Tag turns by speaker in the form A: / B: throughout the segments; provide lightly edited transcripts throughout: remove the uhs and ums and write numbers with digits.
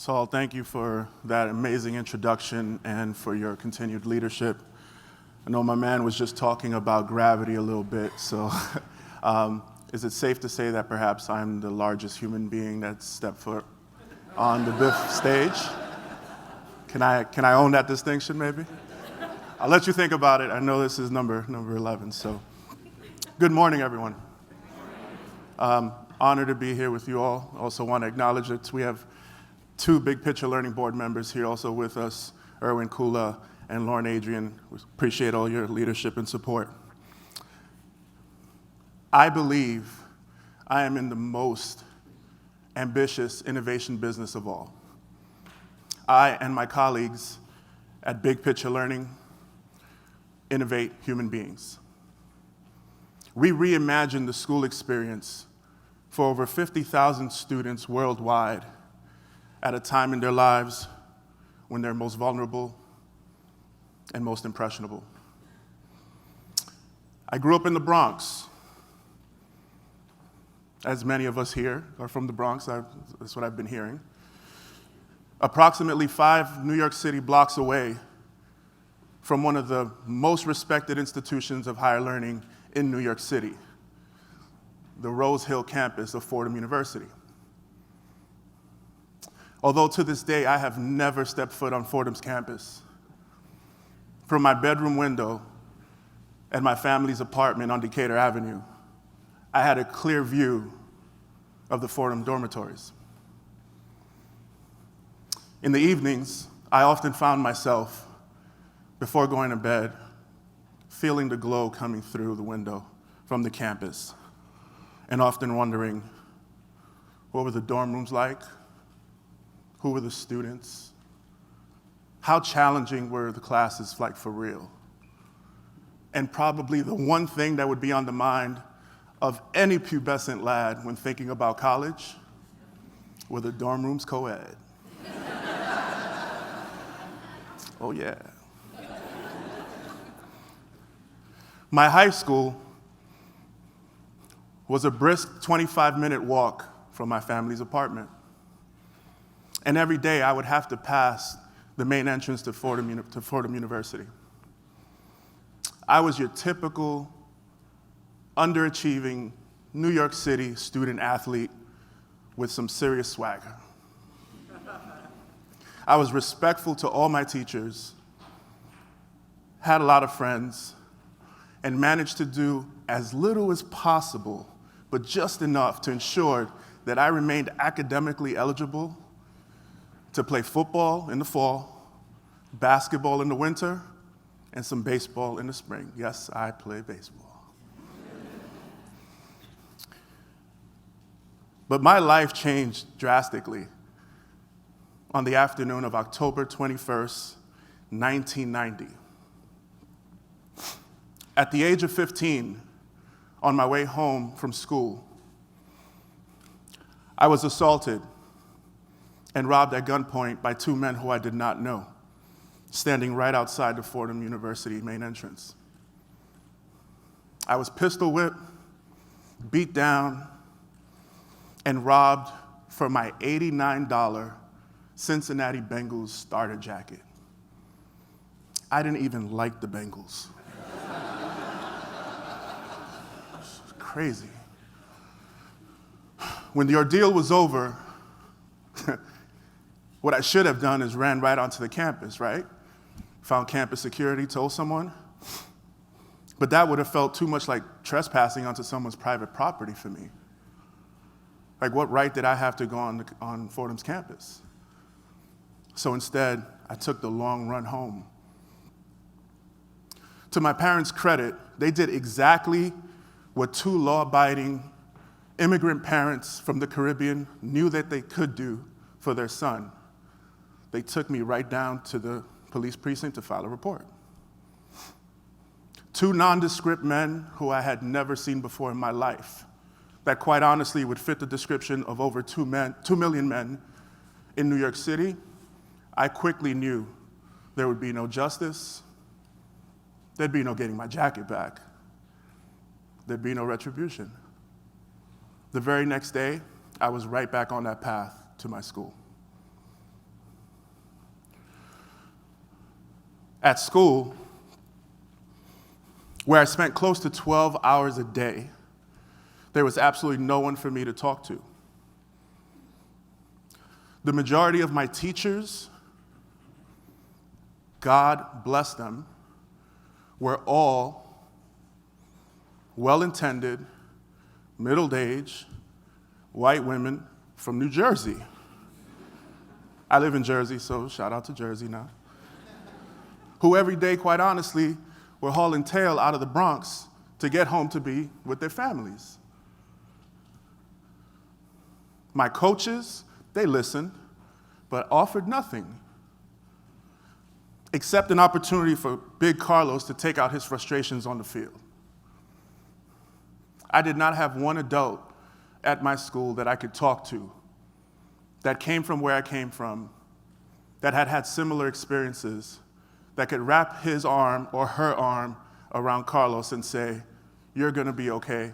A: Saul, thank you for that amazing introduction and for your continued leadership. I know my man was just talking about gravity a little bit, so is it safe to say that perhaps I'm the largest human being that's stepped foot on the BIF stage? Can I own that distinction, maybe? I'll let you think about it. I know this is number 11, so good morning, everyone. Honored to be here with you all. Also want to acknowledge that we have two Big Picture Learning Board members here also with us, Erwin Kula and Lauren Adrian. We appreciate all your leadership and support. I believe I am in the most ambitious innovation business of all. I and my colleagues at Big Picture Learning innovate human beings. We reimagine the school experience for over 50,000 students worldwide at a time in their lives when they're most vulnerable and most impressionable. I grew up in the Bronx. As many of us here are from the Bronx, that's what I've been hearing. Approximately 5 New York City blocks away from one of the most respected institutions of higher learning in New York City, the Rose Hill campus of Fordham University. Although to this day, I have never stepped foot on Fordham's campus. From my bedroom window at my family's apartment on Decatur Avenue, I had a clear view of the Fordham dormitories. In the evenings, I often found myself, before going to bed, feeling the glow coming through the window from the campus, and often wondering, what were the dorm rooms like? Who were the students? How challenging were the classes like for real? And probably the one thing that would be on the mind of any pubescent lad when thinking about college, were the dorm rooms co-ed? Oh yeah. My high school was a brisk 25-minute walk from my family's apartment. And every day I would have to pass the main entrance to Fordham University. I was your typical underachieving New York City student athlete with some serious swagger. I was respectful to all my teachers, had a lot of friends, and managed to do as little as possible, but just enough to ensure that I remained academically eligible to play football in the fall, basketball in the winter, and some baseball in the spring. Yes, I play baseball. But my life changed drastically on the afternoon of October 21st, 1990. At the age of 15, on my way home from school, I was assaulted and robbed at gunpoint by 2 men who I did not know, standing right outside the Fordham University main entrance. I was pistol whipped, beat down, and robbed for my $89 Cincinnati Bengals starter jacket. I didn't even like the Bengals. It's crazy. When the ordeal was over, what I should have done is ran right onto the campus, right? Found campus security, told someone. But that would have felt too much like trespassing onto someone's private property for me. Like, what right did I have to go on Fordham's campus? So instead, I took the long run home. To my parents' credit, they did exactly what 2 law-abiding immigrant parents from the Caribbean knew that they could do for their son. They took me right down to the police precinct to file a report. 2 nondescript men who I had never seen before in my life, that quite honestly would fit the description of over 2 million men in New York City. I quickly knew there would be no justice, there'd be no getting my jacket back, there'd be no retribution. The very next day, I was right back on that path to my school. At school, where I spent close to 12 hours a day, there was absolutely no one for me to talk to. The majority of my teachers, God bless them, were all well-intended, middle-aged, white women from New Jersey. I live in Jersey, so shout out to Jersey now. Who every day, quite honestly, were hauling tail out of the Bronx to get home to be with their families. My coaches, they listened, but offered nothing except an opportunity for Big Carlos to take out his frustrations on the field. I did not have one adult at my school that I could talk to that came from where I came from, that had had similar experiences, that could wrap his arm or her arm around Carlos and say, "You're gonna be okay.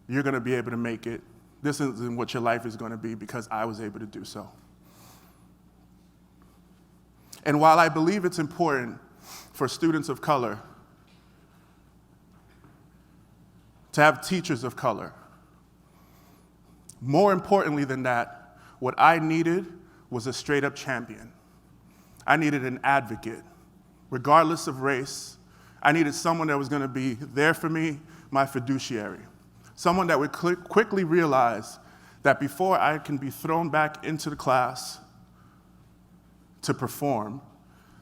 A: You're gonna be able to make it. This isn't what your life is gonna be because I was able to do so." And while I believe it's important for students of color to have teachers of color, more importantly than that, what I needed was a straight-up champion. I needed an advocate, regardless of race. I needed someone that was going to be there for me, my fiduciary, someone that would quickly realize that before I can be thrown back into the class to perform,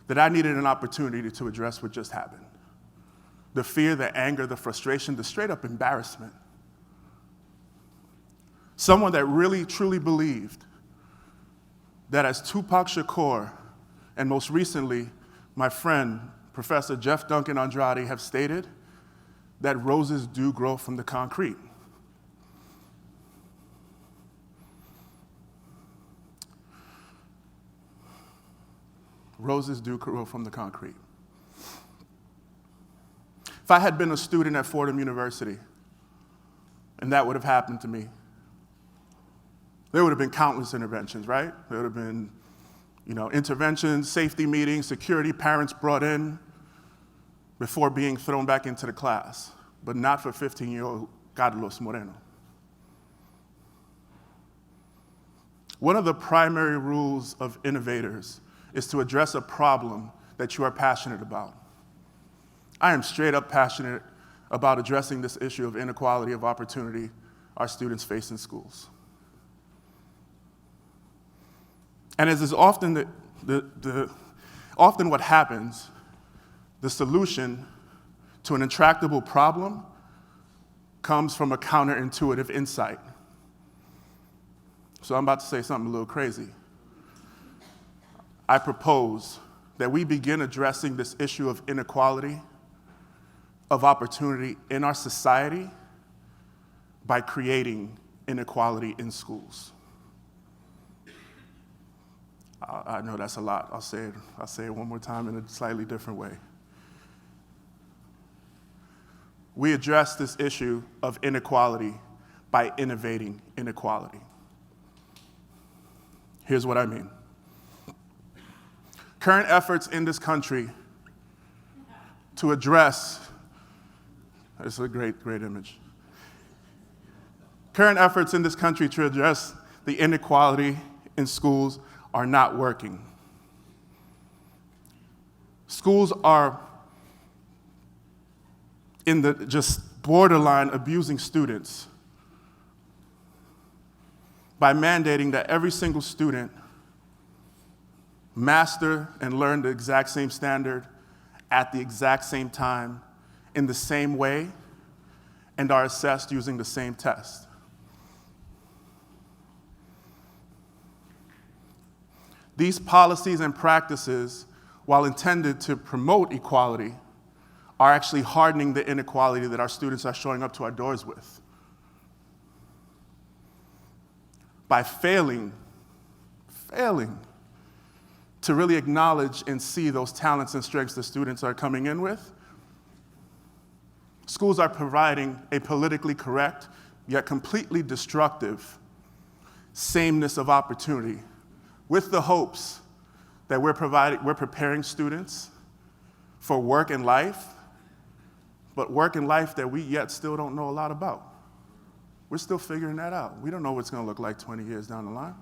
A: that I needed an opportunity to address what just happened. The fear, the anger, the frustration, the straight-up embarrassment. Someone that really, truly believed that, as Tupac Shakur and most recently my friend, Professor Jeff Duncan Andrade, have stated, that roses do grow from the concrete. Roses do grow from the concrete. If I had been a student at Fordham University and that would have happened to me, there would have been countless interventions, right? There would have been, interventions, safety meetings, security, parents brought in before being thrown back into the class, but not for 15-year-old Carlos Moreno. One of the primary rules of innovators is to address a problem that you are passionate about. I am straight up passionate about addressing this issue of inequality of opportunity our students face in schools. And as is often often what happens, the solution to an intractable problem comes from a counterintuitive insight. So I'm about to say something a little crazy. I propose that we begin addressing this issue of inequality of opportunity in our society by creating inequality in schools. I know that's a lot. I'll say it one more time in a slightly different way. We address this issue of inequality by innovating inequality. Here's what I mean. Current efforts in this country to address, this is a great image. Current efforts in this country to address the inequality in schools are not working. Schools are in the just borderline abusing students by mandating that every single student master and learn the exact same standard at the exact same time in the same way and are assessed using the same test. These policies and practices, while intended to promote equality, are actually hardening the inequality that our students are showing up to our doors with. By failing to really acknowledge and see those talents and strengths the students are coming in with, schools are providing a politically correct, yet completely destructive sameness of opportunity with the hopes that we're preparing students for work and life, but work and life that we yet still don't know a lot about. We're still figuring that out. We don't know what it's going to look like 20 years down the line.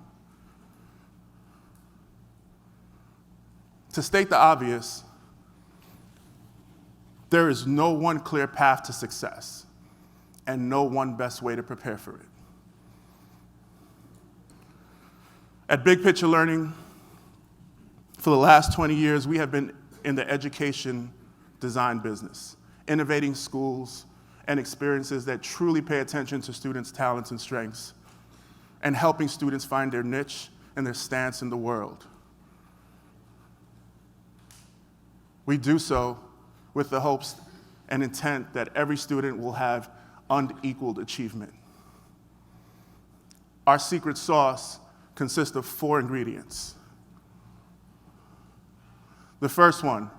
A: To state the obvious, there is no one clear path to success and no one best way to prepare for it. At Big Picture Learning, for the last 20 years, we have been in the education design business, innovating schools and experiences that truly pay attention to students' talents and strengths, and helping students find their niche and their stance in the world. We do so with the hopes and intent that every student will have unequaled achievement. Our secret sauce consists of 4 ingredients. The first one,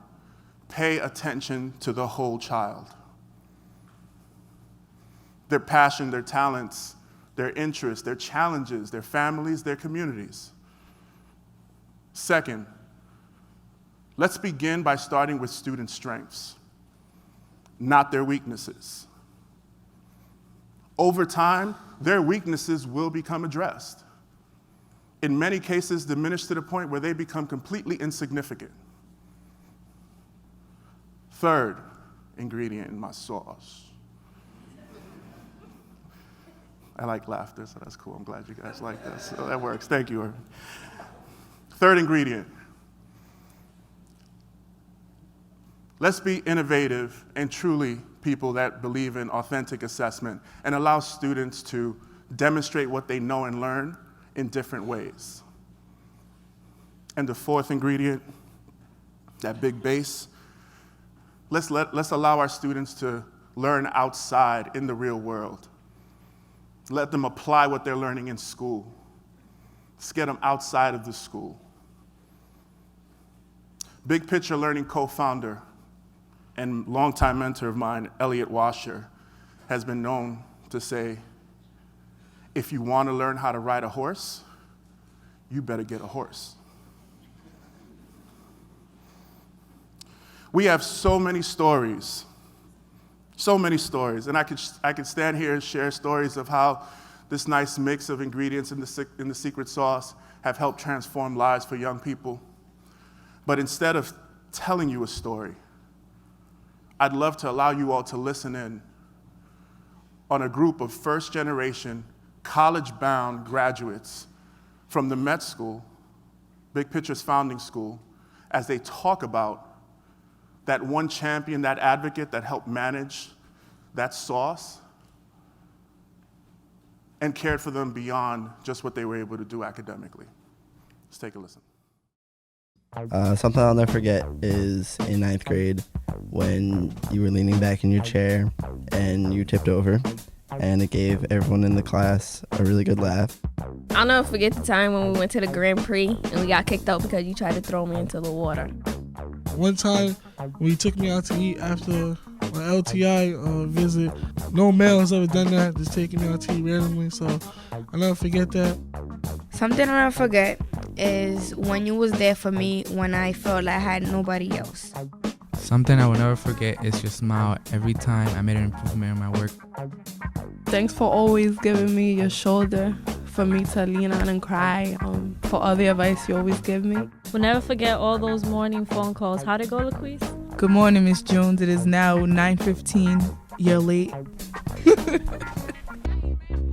A: pay attention to the whole child. Their passion, their talents, their interests, their challenges, their families, their communities. Second, let's begin by starting with student strengths, not their weaknesses. Over time, their weaknesses will become addressed. In many cases, diminished to the point where they become completely insignificant. Third ingredient in my sauce. I like laughter, so that's cool. I'm glad you guys like this. So that works. Thank you, Irvin. Third ingredient. Let's be innovative and truly people that believe in authentic assessment and allow students to demonstrate what they know and learn in different ways. And the fourth ingredient, that big base, let's allow our students to learn outside in the real world. Let them apply what they're learning in school. Let's get them outside of the school. Big Picture Learning co-founder and longtime mentor of mine, Elliot Washer, has been known to say, if you want to learn how to ride a horse, you better get a horse. We have so many stories, and I could stand here and share stories of how this nice mix of ingredients in the secret sauce have helped transform lives for young people. But instead of telling you a story, I'd love to allow you all to listen in on a group of first-generation, college-bound graduates from the Met School, Big Picture's founding school, as they talk about that one champion, that advocate that helped manage that sauce and cared for them beyond just what they were able to do academically. Let's take a listen.
B: Something I'll never forget is in 9th grade when you were leaning back in your chair and you tipped over, and it gave everyone in the class a really good laugh.
C: I'll never forget the time when we went to the Grand Prix and we got kicked out because you tried to throw me into the water.
D: One time when you took me out to eat after my LTI visit, no male has ever done that, just taking me out to eat randomly, so I'll never forget that.
E: Something I'll never forget is when you was there for me when I felt like I had nobody else.
F: Something I will never forget is your smile every time I made an improvement in my work.
G: Thanks for always giving me your shoulder for me to lean on and cry, for all the advice you always give me.
H: We'll never forget all those morning phone calls. How'd it go, LaQuise?
G: Good morning, Miss Jones. It is now 9:15. You're late.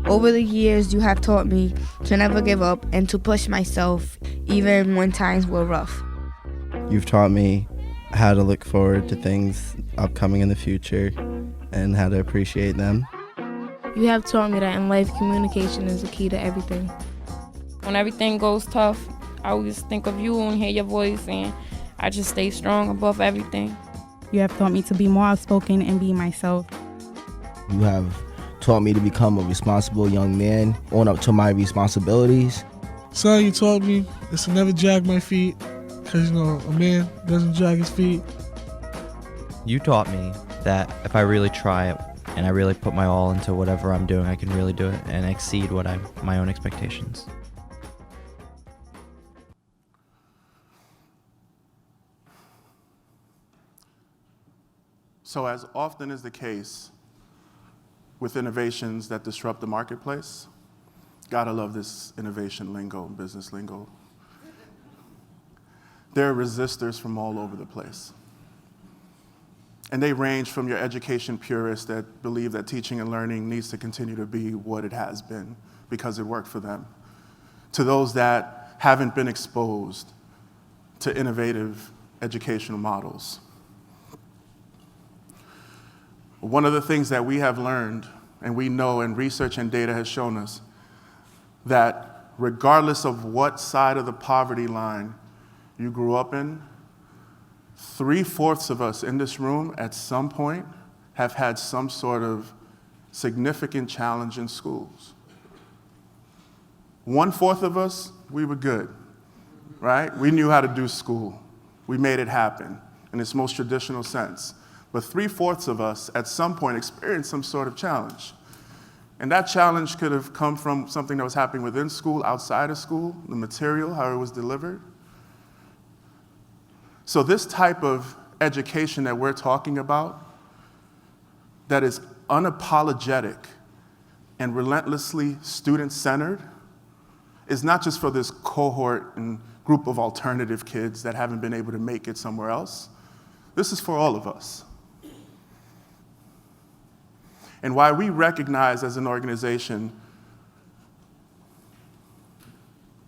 E: Over the years, you have taught me to never give up and to push myself even when times were rough.
B: You've taught me how to look forward to things upcoming in the future and how to appreciate them.
C: You have taught me that in life, communication is the key to everything. When everything goes tough, I always think of you and hear your voice, and I just stay strong above everything.
I: You have taught me to be more outspoken and be myself.
J: You have taught me to become a responsible young man, own up to my responsibilities.
D: Son, you taught me is to never drag my feet, because, a man doesn't drag his feet.
K: You taught me that if I really try and I really put my all into whatever I'm doing, I can really do it and exceed my own expectations.
A: So as often is the case with innovations that disrupt the marketplace, gotta love this innovation lingo, business lingo. There are resistors from all over the place. And they range from your education purists that believe that teaching and learning needs to continue to be what it has been because it worked for them, to those that haven't been exposed to innovative educational models. One of the things that we have learned, and we know, and research and data has shown us, that regardless of what side of the poverty line you grew up in, 3/4 of us in this room at some point have had some sort of significant challenge in schools. 1/4 of us, we were good, right? We knew how to do school. We made it happen in its most traditional sense. But 3/4 of us at some point experienced some sort of challenge. And that challenge could have come from something that was happening within school, outside of school, the material, how it was delivered. So this type of education that we're talking about, that is unapologetic and relentlessly student-centered, is not just for this cohort and group of alternative kids that haven't been able to make it somewhere else. This is for all of us. And why we recognize as an organization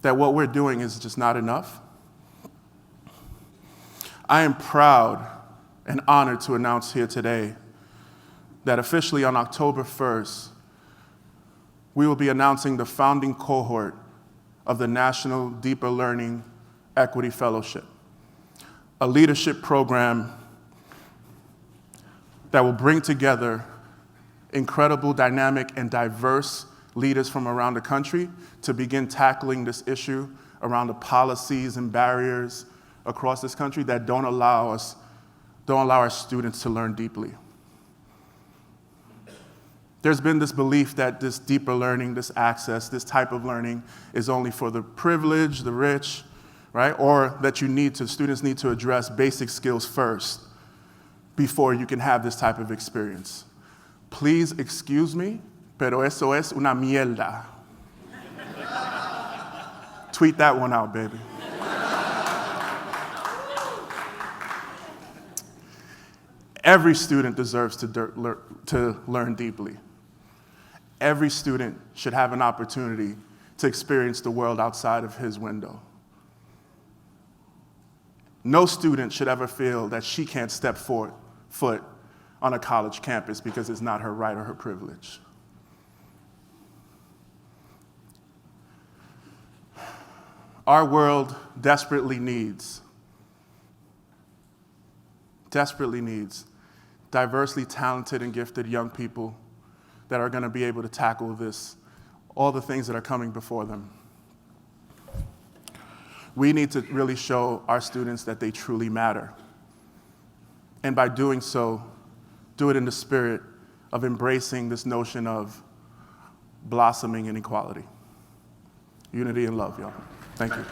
A: that what we're doing is just not enough, I am proud and honored to announce here today that officially on October 1st, we will be announcing the founding cohort of the National Deeper Learning Equity Fellowship, a leadership program that will bring together incredible, dynamic, and diverse leaders from around the country to begin tackling this issue around the policies and barriers across this country that don't allow our students to learn deeply. There's been this belief that this deeper learning, this access, this type of learning is only for the privileged, the rich, right? Or that students need to address basic skills first before you can have this type of experience. Please excuse me, pero eso es una mierda. Tweet that one out, baby. Every student deserves to learn deeply. Every student should have an opportunity to experience the world outside of his window. No student should ever feel that she can't step foot on a college campus because it's not her right or her privilege. Our world desperately needs diversely talented and gifted young people that are going to be able to tackle all the things that are coming before them. We need to really show our students that they truly matter. And by doing so, do it in the spirit of embracing this notion of blossoming inequality. Unity and love, y'all. Thank you.